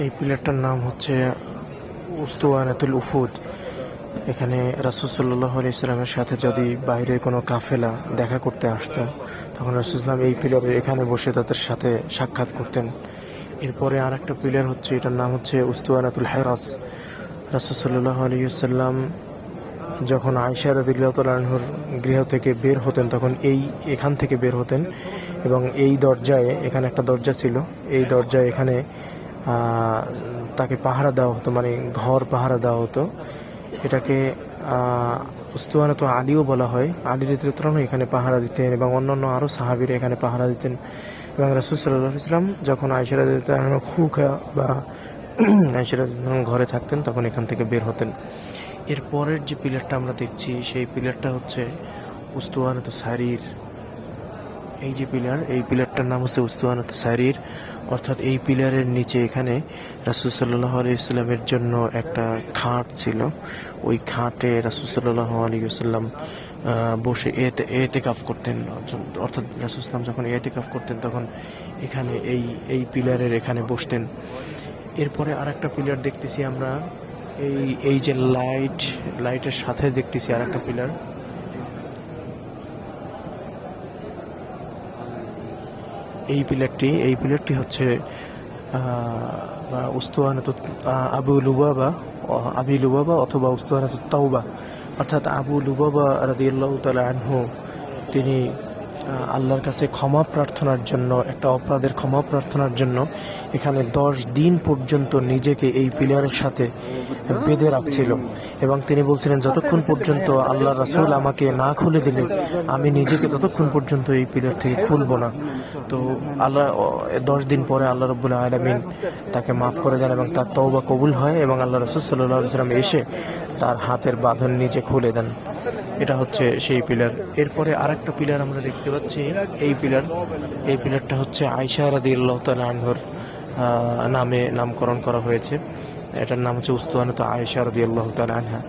এই পিলারটার নাম হচ্ছে উস্তুয়ানাতুল উফুদ। এখানে রাসূল সাল্লাল্লাহু আলাইহি ওয়াসাল্লামের সাথে যদি বাইরের কোনো কাফেলা দেখা করতে আসতো, তখন রাসূল সাল্লাম এই পিলারে এখানে বসে তাদের সাথে সাক্ষাৎ করতেন। এরপরে আর একটা পিলার হচ্ছে, এটার নাম হচ্ছে উস্তুয়ানাতুল হেরাস। রাসূল সাল্লাল্লাহু আলাইহি ওয়াসাল্লাম যখন আয়েশা রাদিয়াল্লাহু তাআলা আনহার গৃহ থেকে বের হতেন, তখন এখান থেকে বের হতেন এবং এই দরজায়, এখানে একটা দরজা ছিল, এই দরজায় এখানে তাকে পাহারা দেওয়া হতো, মানে ঘর পাহারা দেওয়া হতো। এটাকে উস্তুয়ানাত আলীও বলা হয়। আলী রাদিয়াল্লাহু আনহু এখানে পাহারা দিতেন এবং অন্যান্য আরও সাহাবীরা এখানে পাহারা দিতেন। এবং রাসূল সাল্লাল্লাহু আলাইহি ওয়াসাল্লাম যখন আয়েশা রাদিয়াল্লাহু আনহা খুখা বা আয়েশা রাদিয়াল্লাহু আনহা ঘরে থাকতেন, তখন এখান থেকে বের হতেন। এর পরের যে পিলারটা আমরা দেখছি, সেই পিলারটা হচ্ছে উস্তুয়ানাত সারির। এই যে পিলার, এই পিলারটার নাম হচ্ছে উস্তুয়ানাত সারির, অর্থাৎ এই পিলারের নিচে এখানে রাসূল সাল্লাল্লাহু আলাইহি ওয়াসাল্লামের জন্য একটা খাট ছিল। ওই খাটে রাসূল সাল্লাল্লাহু আলাইহি ওয়াসাল্লাম বসে এতেকাফ করতেন। অর্থাৎ রাসূল সাল্লাম যখন এতেকাফ করতেন, তখন এখানে এই পিলারের এখানে বসতেন। এরপরে আরেকটা পিলার দেখতেছি আমরা, এই যে লাইটের সাথে দেখতেছি আরেকটা পিলার। এই পিলারটি হচ্ছে উস্তুয়ানাত আবি লুবাবা অথবা উস্তুয়ানাত তাওবা। অর্থাৎ আবু লুবাবা রাদিয়াল্লাহু তাআলা আনহু তিনি আল্লাহর কাছে ক্ষমা প্রার্থনার জন্য, একটা অপরাধের ক্ষমা প্রার্থনার জন্য এখানে 10 দিন পর্যন্ত নিজেকে এই পিলারের সাথে বেঁধে রাখছিল এবং তিনি বলছিলেন, যতক্ষণ পর্যন্ত আল্লাহ রাসূল আমাকে না খুলে দিলে আমি নিজেকে ততক্ষণ পর্যন্ত এই পিলার থেকে খুলব না। তো আল্লাহ 10 দিন পরে আল্লাহ রাব্বুল আলামিন তাকে মাফ করে দেন এবং তার তওবা কবুল হয় এবং আল্লাহ রাসূল সাল্লাল্লাহু আলাইহি ওয়াসাল্লাম এসে তার হাতের বাঁধন নিজে খুলে দেন। এটা হচ্ছে সেই পিলার। এরপরে আরেকটা পিলার আমরা দেখতে পাচ্ছি, এই পিলারটা হচ্ছে আয়েশা রাদিয়াল্লাহু তাআলা আনহার নামে নামকরণ করা হয়েছে। এটার নাম হচ্ছে উস্তুয়ানাত আয়েশা রাদিয়াল্লাহু তাআলা আনহা।